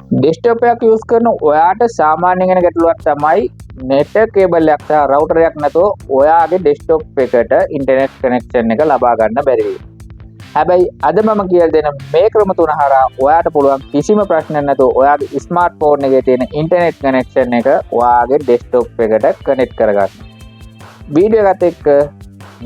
Desktop එකක් use කරන ඔයාට සාමාන්‍යයෙන් එන ගැටලුවක් තමයි net කේබල් එකක් සහ රවුටර් එකක් නැතුව ඔයාගේ ඩෙස්ක්ටොප් එකට ඉන්ටර්නෙට් කනෙක්ෂන් එක ලබා ගන්න බැරි වෙයි. හැබැයි අද මම කියලා දෙන මේ ක්‍රම තුන හරහා ඔයාට පුළුවන් කිසිම ප්‍රශ්නයක් නැතුව ඔයාගේ ස්මාර්ට්ෆෝන් එකේ තියෙන ඉන්ටර්නෙට් කනෙක්ෂන් එක ඔයාගේ ඩෙස්ක්ටොප් එකට කනෙක්ට් කරගන්න. වීඩියෝ එකත් එක්ක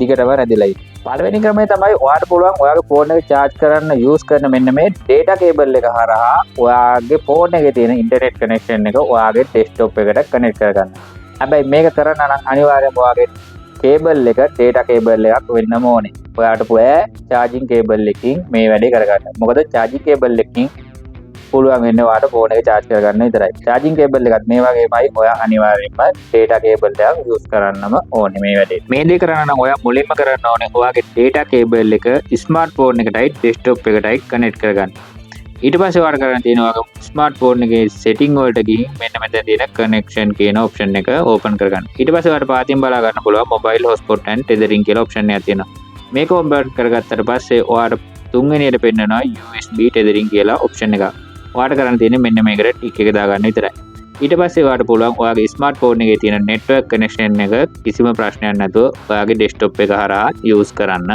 දිගටම රැඳිලා ඉන්න. පළවෙනි ක්‍රමය තමයි ඔයාට පුළුවන් ඔයාගේ ෆෝන් එක charge කරන්න යූස් කරන මෙන්න මේ data cable එක හරහා ඔයාගේ ෆෝන් එකේ තියෙන ඉන්ටර්නෙට් කනෙක්ෂන් එක ඔයාගේ ඩෙස්ක්ටොප් එකට කනෙක්ට් කරගන්න. හැබැයි මේක කරන්න නම් අනිවාර්යයෙන්ම ඔයාගේ කේබල් එක data cable එකක් වෙන්නම ඕනේ. ඔයාට charging cable එකකින් මේ වැඩේ කරගන්න. මොකද charging cable එකකින් පුළුවන් වෙන්නේ ඔයාට ෆෝන් එක charge කරගන්න විතරයි. charging cable එකත් මේ වගේමයි ඔයා අනිවාර්යයෙන්ම data cable එකක් use කරන්නම ඕනේ මේ වැඩේ. මේ දේ කරන්න නම් ඔයා මුලින්ම කරන්න ඕනේ ඔයාගේ data cable එක smartphone එකටයි desktop එකටයි connect කරගන්න. ඊට පස්සේ ඔයාට කරන්න තියෙන ඔයාගේ smartphone එකේ setting වලට ගිහින් මෙන්න මෙතන තියෙන connection කියන option එක open කරගන්න. ඊට පස්සේ ඔයාට පාතින් බලා ගන්න පුළුවන් mobile hotspot and tethering කියලා option එකක් තියෙනවා. මේක open කරගත්තට පස්සේ ඔයාට තුන්වෙනියට පෙන්නනවා USB tethering කියලා option එකක්. ඔයාට කරන්න තියෙන්නේ මෙන්න මේකට ටික් එක දාගන්න විතරයි. ඊට පස්සේ ඔයාට පුළුවන් ඔයාගේ ස්මාර්ට්ෆෝන් එකේ තියෙන network connection එක කිසිම ප්‍රශ්නයක් නැතුව ඔයාගේ desktop එක හරහා use කරන්න.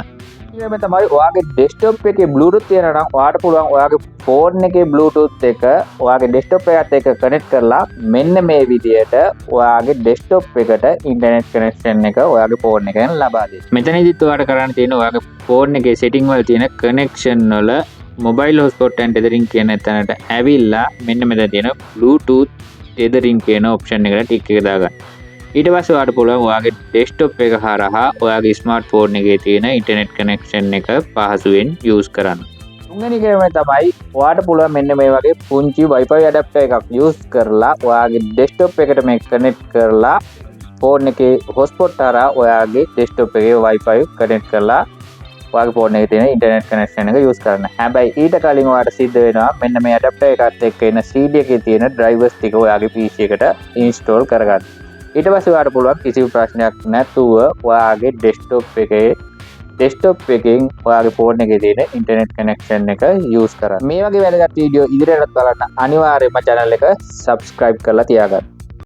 ඊළඟට තමයි ඔයාගේ desktop එකේ bluetooth තියෙනවා නම් ඔයාට පුළුවන් ඔයාගේ phone එකේ bluetooth එක ඔයාගේ desktop එකත් එක්ක connect කරලා මෙන්න මේ විදියට ඔයාගේ desktop එකට internet connection එක ඔයාගේ phone එකෙන් ලබා දෙන්න. මෙතනදිත් ඔයාට කරන්න තියෙන්නේ ඔයාගේ phone එකේ setting වල තියෙන connection වල mobile hotspot and tethering කියන තැනට ඇවිල්ලා මෙන්න මෙතන තියෙන bluetooth tethering කියන option එකට ටික් එක දාගන්න. ඊට පස්සේ ඔයාට පුළුවන් ඔයාගේ desktop එක හරහා ඔයාගේ smartphone එකේ තියෙන internet connection එක පහසුවෙන් use කරන්න. තුන්වෙනි ක්‍රමය තමයි ඔයාට පුළුවන් මෙන්න මේ වගේ පුංචි Wi-Fi adapter එකක් use කරලා ඔයාගේ desktop එකට මේක connect කරලා phone එකේ hotspot හරහා ඔයාගේ desktop එකේ Wi-Fi connect කරලා ඔයාගේ ෆෝන් එකේ තියෙන ඉන්ටර්නෙට් කනෙක්ෂන් එක යූස් කරන්න. හැබැයි ඊට කලින් ඔයාලට සිද්ධ වෙනවා මෙන්න මේ ඇඩැප්ටර් එකත් එක්ක එන CD එකේ තියෙන ඩ්‍රයිවර්ස් ටික ඔයාගේ PC එකට ඉන්ස්ටෝල් කරගන්න. ඊට පස්සේ ඔයාලට පුළුවන් කිසිම ප්‍රශ්නයක් නැතුව ඔයාගේ ඩෙස්ක්ටොප් එකෙන් ඔයාගේ ෆෝන් එකේ තියෙන ඉන්ටර්නෙට් කනෙක්ෂන් එක යූස් කරන්න. මේ වගේ වැදගත් වීඩියෝ ඉදිරියටත් බලන්න අනිවාර්යයෙන්ම channel එක subscribe කරලා තියාගන්න.